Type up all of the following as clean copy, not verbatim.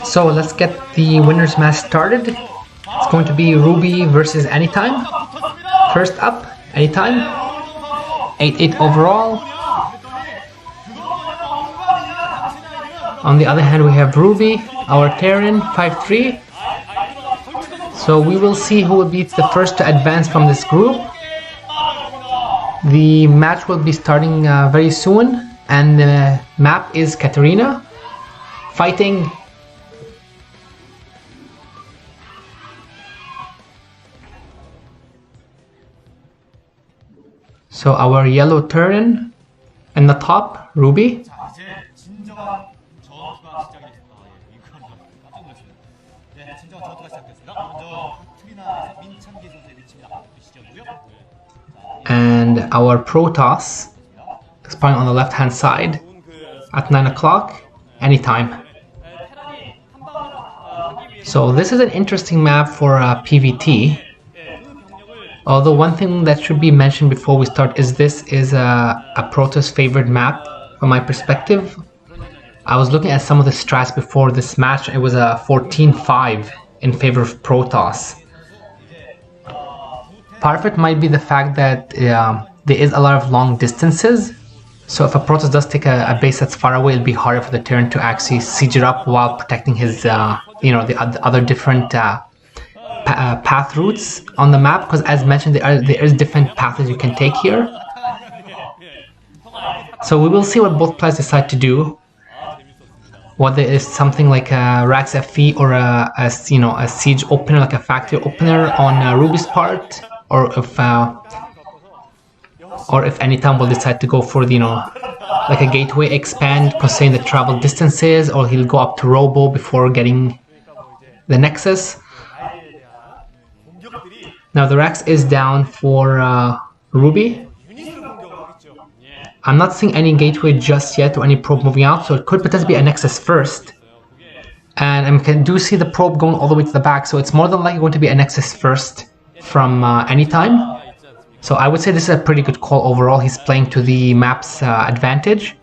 So let's get the winners match started. It's going to be ruBy versus Anytime. First up, Anytime. 8-8 overall. On the other hand, we have ruBy, our Terran, 5-3. So we will see who will be the first to advance from this group. The match will be starting very soon, and the map is Katarina fighting so our yellow Terran in the top, ruBy. And our Protoss spawning on the left hand side at 9 o'clock, Anytime. So this is an interesting map for PvT. Although one thing that should be mentioned before we start is this is a Protoss favored map from my perspective. I was looking at some of the strats before this match. It was a 14-5 in favor of Protoss. Part of it might be the fact that there is a lot of long distances. So if a Protoss does take a base that's far away, it'll be harder for the Terran to actually siege it up while protecting his, the other different path routes on the map. Because as mentioned, there is different paths you can take here. So we will see what both players decide to do. Whether it's something like a Rax FE or a siege opener, like a factory opener on ruBy's part, or if Anytime will decide to go for the, like a gateway expand, considering the travel distances, or he'll go up to Robo before getting the Nexus. Now the Rax is down for ruBy. I'm not seeing any gateway just yet or any probe moving out, so it could potentially be a Nexus first. And I do see the probe going all the way to the back, so it's more than likely going to be a Nexus first from Anytime. So I would say this is a pretty good call overall. He's playing to the map's advantage.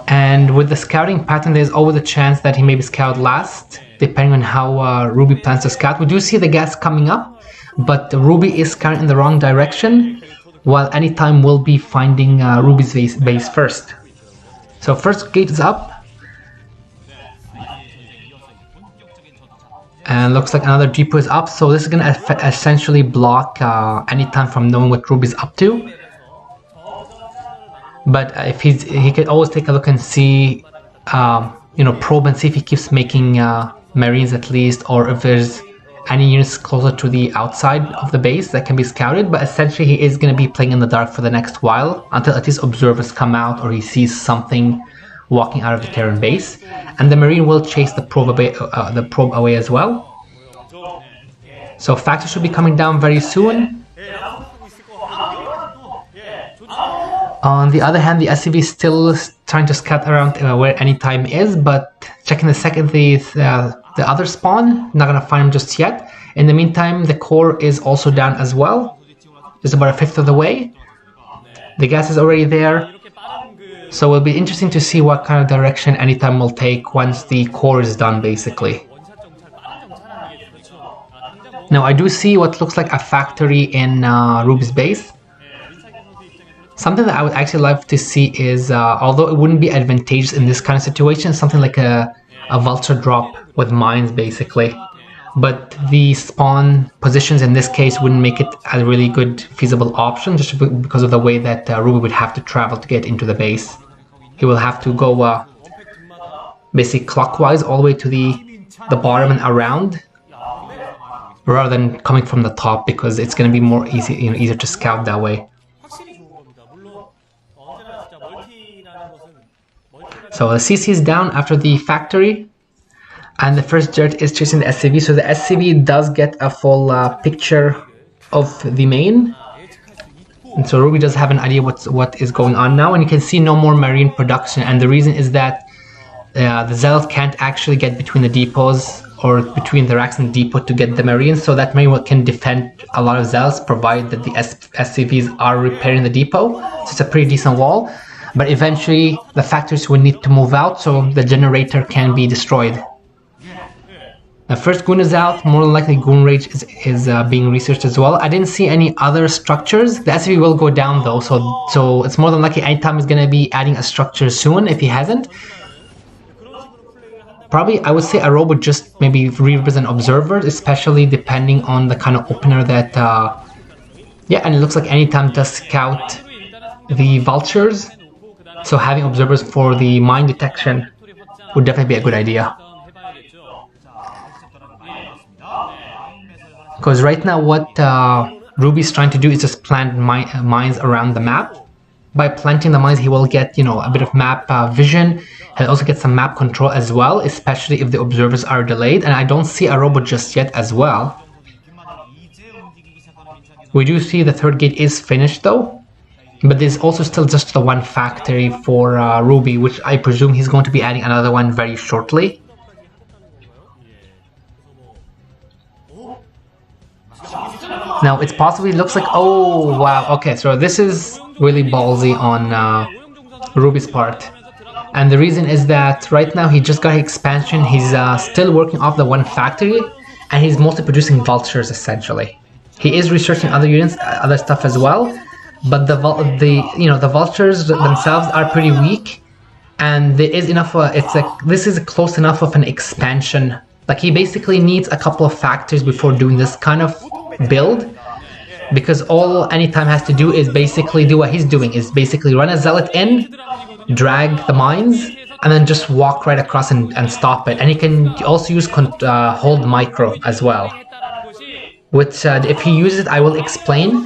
And with the scouting pattern, there's always a chance that he may be scouted last, depending on how ruBy plans to scout. We do see the gas coming up, but ruBy is scouting in the wrong direction, while Anytime will be finding ruBy's base first. So first gate is up. And looks like another depot is up, so this is going to essentially block Anytime from knowing what ruBy's up to. But if he could always take a look and see, probe and see if he keeps making Marines at least, or if there's any units closer to the outside of the base that can be scouted. But essentially he is going to be playing in the dark for the next while, until at least observers come out or he sees something walking out of the Terran base, and the Marine will chase the probe away as well. So factors should be coming down very soon. On the other hand, the SCV is still trying to scout around where Anytime is, but checking the other spawn, not gonna find him just yet. In the meantime, the core is also down as well, just about a fifth of the way. The gas is already there. So it'll be interesting to see what kind of direction Anytime will take once the core is done, basically. Now I do see what looks like a factory in ruBy's base. Something that I would actually love to see is, although it wouldn't be advantageous in this kind of situation, something like a vulture drop with mines, basically. But the spawn positions in this case wouldn't make it a really good feasible option, just because of the way that ruBy would have to travel to get into the base. He will have to go basically clockwise all the way to the bottom and around, rather than coming from the top, because it's going to be more easier to scout that way. So the CC is down after the factory. And the first jet is chasing the SCV, so the SCV does get a full picture of the main. And so ruBy does have an idea what is going on now, and you can see no more Marine production. And the reason is that the Zealot can't actually get between the depots or between the racks and the depot to get the Marines, so that Marine can defend a lot of Zealots, provided that the SCVs are repairing the depot. So it's a pretty decent wall. but eventually the factories will need to move out so the generator can be destroyed. The first Goon is out, more than likely Goon Rage is being researched as well. I didn't see any other structures. The SV will go down though, so it's more than likely anytime he's going to be adding a structure soon if he hasn't. Probably I would say a robot just maybe represent observers, especially depending on the kind of opener that... yeah, and it looks like anytime does scout the vultures, so having observers for the mine detection would definitely be a good idea. Because right now what ruBy's trying to do is just plant mines around the map. By planting the mines he will get, you know, a bit of map vision. He'll also get some map control as well, especially if the observers are delayed, and I don't see a robot just yet as well. We do see the third gate is finished though, but there's also still just the one factory for ruBy, which I presume he's going to be adding another one very shortly. Now it's possibly looks like, oh wow, okay, so this is really ballsy on ruBy's part, and the reason is that right now he just got his expansion. He's still working off the one factory, and he's mostly producing vultures essentially. He is researching other units, other stuff as well, but the vultures themselves are pretty weak, and there is enough. It's like this is close enough of an expansion. Like he basically needs a couple of factories before doing this kind of build, because all Anytime has to do is basically do what he's doing, is basically run a zealot in, drag the mines, and then just walk right across and stop it. And he can also use hold micro as well, which if he uses it I will explain.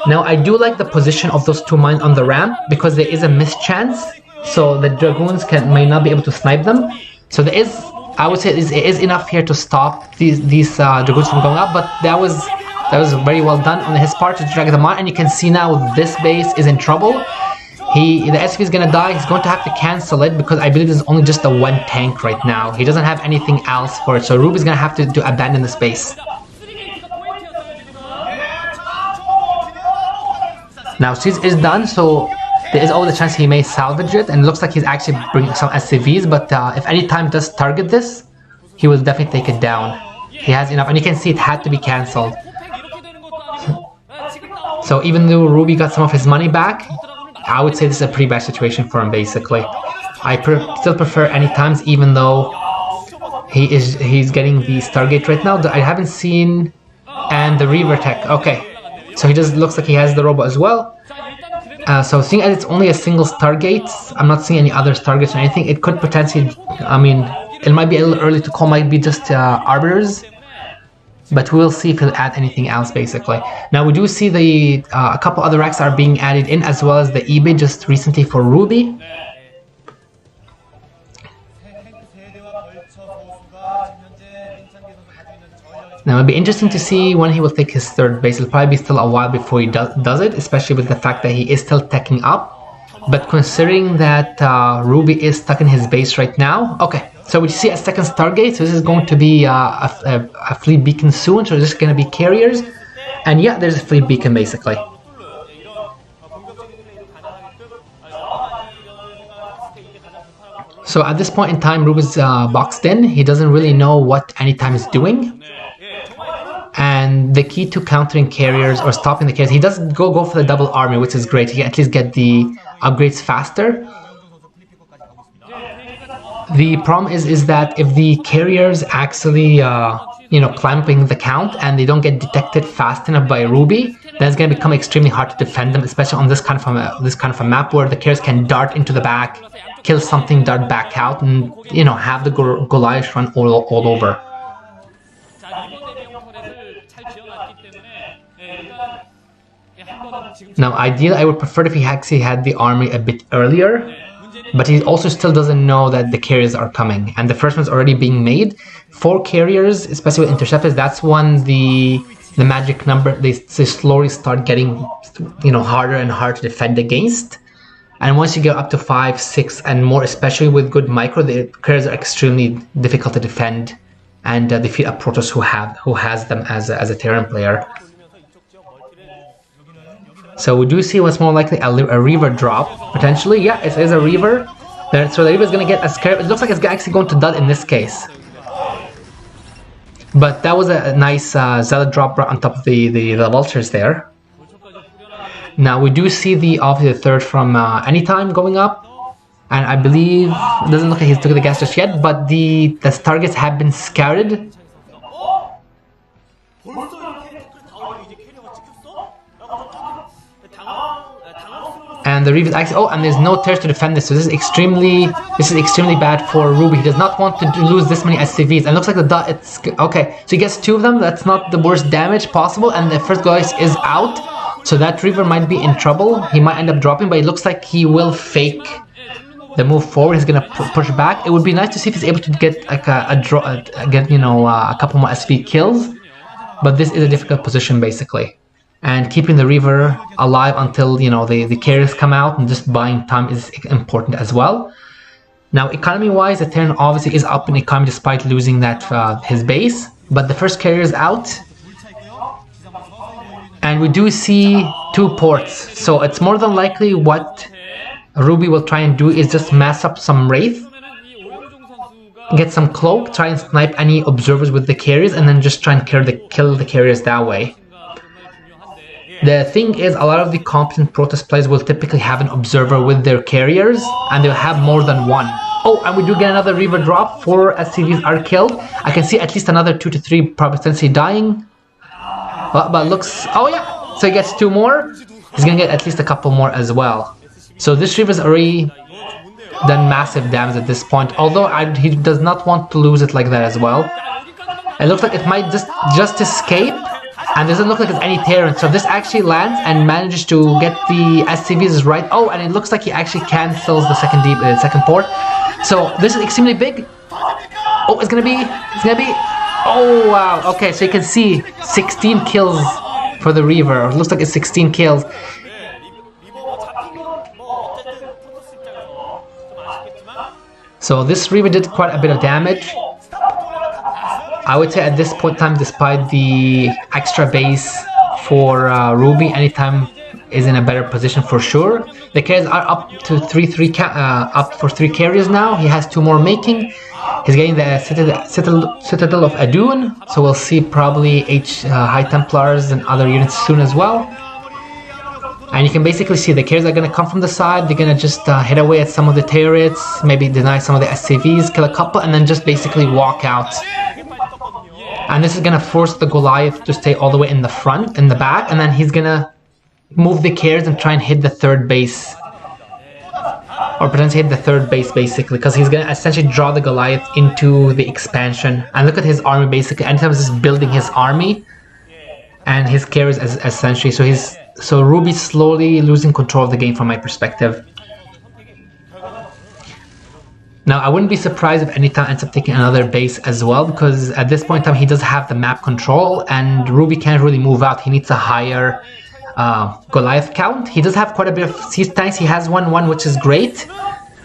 Now I do like the position of those two mines on the ramp, because there is a mischance, so the dragoons may not be able to snipe them. So there is, I would say, it is enough here to stop these dragoons from going up, but that was very well done on his part to drag them on. And you can see now this base is in trouble. The SV is gonna die. He's going to have to cancel it, because I believe there's only just the one tank right now. He doesn't have anything else for it, so ruBy's gonna have to abandon the space. Now siege is done, so there is always a chance he may salvage it, and it looks like he's actually bringing some SCVs, but if Anytime does target this, he will definitely take it down. He has enough, and you can see it had to be cancelled. So even though ruBy got some of his money back, I would say this is a pretty bad situation for him basically. I still prefer Anytime's, even though he's getting the Stargate right now. I haven't seen, and the Reaver tech, okay. So he just looks like he has the robot as well. So seeing as it's only a single Stargate, I'm not seeing any other Stargates or anything. It could potentially, I mean, it might be a little early to call, might be just Arbiters. But we'll see if he'll add anything else basically. Now we do see a couple other racks are being added in, as well as the eBay just recently for ruBy. Now it'll be interesting to see when he will take his third base. It'll probably be still a while before he does it, especially with the fact that he is still teching up. But considering that ruBy is stuck in his base right now, okay. So we see a second Stargate, so this is going to be a fleet beacon soon, so there's going to be carriers. And yeah, there's a fleet beacon basically. So at this point in time, ruBy's boxed in. He doesn't really know what Anytime is doing. And the key to countering carriers or stopping the carriers, he does go for the double army, which is great. He can at least get the upgrades faster. The problem is that if the carriers actually, clamping the count and they don't get detected fast enough by ruBy, then it's going to become extremely hard to defend them, especially on this kind of a map where the carriers can dart into the back, kill something, dart back out, and have the Goliath run all over. Now, ideally, I would prefer if he actually had the army a bit earlier. But he also still doesn't know that the carriers are coming, and the first one's already being made. 4 carriers, especially with interceptors, that's when the magic number, they slowly start getting harder and harder to defend against. And once you get up to 5, 6 and more, especially with good micro, the carriers are extremely difficult to defend and defeat a Protoss who has them as a Terran player. So we do see what's more likely a Reaver drop, potentially. Yeah, it is a Reaver. So the Reaver is going to get a scare. It looks like it's actually going to dud in this case. But that was a nice Zealot drop right on top of the Vultures there. Now we do see obviously the third from Anytime going up. And I believe, it doesn't look like he's took the gas just yet, but the targets have been scouted. And the Reaver is actually, and there's no tears to defend this, so this is extremely bad for ruBy. He does not want to lose this many SCVs, and it looks like it's okay. So he gets 2 of them. That's not the worst damage possible, and the first Goliath is out, so that Reaver might be in trouble. He might end up dropping, but it looks like he will fake the move forward. He's gonna push back. It would be nice to see if he's able to get like a couple more SV kills, but this is a difficult position basically. And keeping the Reaver alive until the carriers come out and just buying time is important as well. Now economy-wise, the Terran obviously is up in economy despite losing that his base, but the first carrier is out, and we do see 2 ports. So it's more than likely what ruBy will try and do is just mass up some Wraith, get some Cloak, try and snipe any observers with the carriers, and then just try and kill the carriers that way. The thing is, a lot of the competent Protoss players will typically have an observer with their carriers, and they'll have more than one. Oh, and we do get another Reaver drop. 4 SCVs are killed. I can see at least another 2 to 3 potentially dying. But looks, oh yeah, so he gets 2 more. He's gonna get at least a couple more as well. So this Reaver's already done massive damage at this point, although he does not want to lose it like that as well. It looks like it might just escape. And doesn't look like it's any Terran, so this actually lands and manages to get the SCVs right. Oh, and it looks like he actually cancels the second port. So this is extremely big. Oh, it's gonna be. Oh wow. Okay, so you can see 16 kills for the Reaver. It looks like it's 16 kills. So this Reaver did quite a bit of damage. I would say at this point in time, despite the extra base for ruBy, Anytime is in a better position for sure. The carriers are up to up for 3 carriers now. He has 2 more making. He's getting the Citadel of Adun, so we'll see probably High Templars and other units soon as well. And you can basically see the carriers are going to come from the side. They're going to just hit away at some of the turrets, maybe deny some of the SCVs, kill a couple, and then just basically walk out. And this is going to force the Goliath to stay all the way in the front, in the back, and then he's going to move the carriers and try and hit the 3rd base. Or potentially hit the 3rd base, basically, because he's going to essentially draw the Goliath into the expansion. And look at his army, basically. Anytime he's just building his army, and his carriers essentially. So ruBy's slowly losing control of the game from my perspective. Now, I wouldn't be surprised if Anytime ends up taking another base as well, because at this point in time he does have the map control, and ruBy can't really move out. He needs a higher Goliath count. He does have quite a bit of siege tanks. He has 1-1, which is great,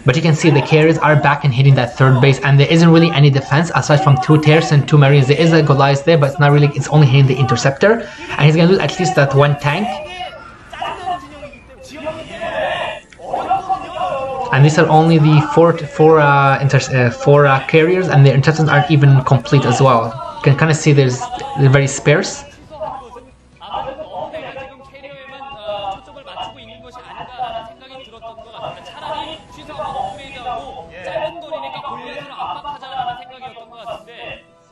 but you can see the carriers are back and hitting that 3rd base, and there isn't really any defense aside from 2 Terrors and 2 Marines. There is a Goliath there, but it's not really. It's only hitting the Interceptor, and he's gonna lose at least that 1 tank. And these are only the 4 carriers, and their interceptors aren't even complete as well. You can kind of see they're very sparse.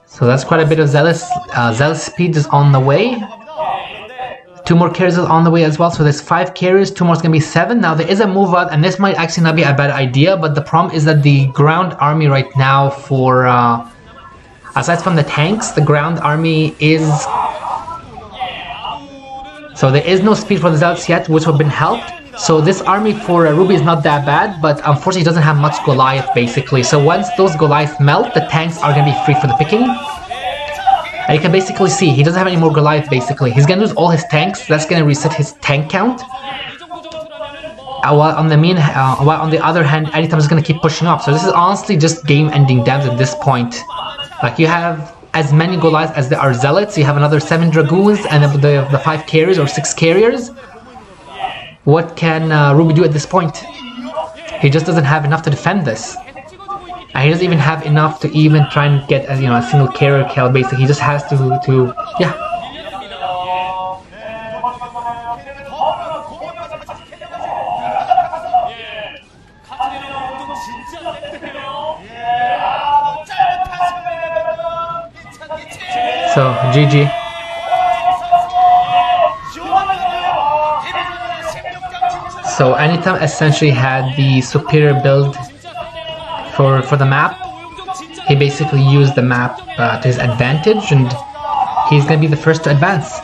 So that's quite a bit of Zealous speed is on the way. 2 more carriers are on the way as well, so there's 5 carriers, 2 more is going to be 7. Now there is a move out, and this might actually not be a bad idea, but the problem is that the ground army right now for, aside from the tanks, the ground army is... So there is no speed for the Zealots yet, which have been helped. So this army for ruBy is not that bad, but unfortunately it doesn't have much Goliath basically. So once those Goliaths melt, the tanks are going to be free for the picking. And you can basically see, he doesn't have any more Goliath basically. He's going to lose all his tanks, that's going to reset his tank count. While on the other hand, Anytime is going to keep pushing up. So this is honestly just game-ending damage at this point. Like, you have as many Goliaths as there are Zealots, you have another 7 Dragoons and the 5 carriers or 6 carriers. what can ruBy do at this point? He just doesn't have enough to defend this. And he doesn't even have enough to even try and get a single carrier kill. Basically, he just has to yeah. So GG. So Anytime essentially had the superior build for the map. He basically used the map to his advantage, and he's gonna be the first to advance.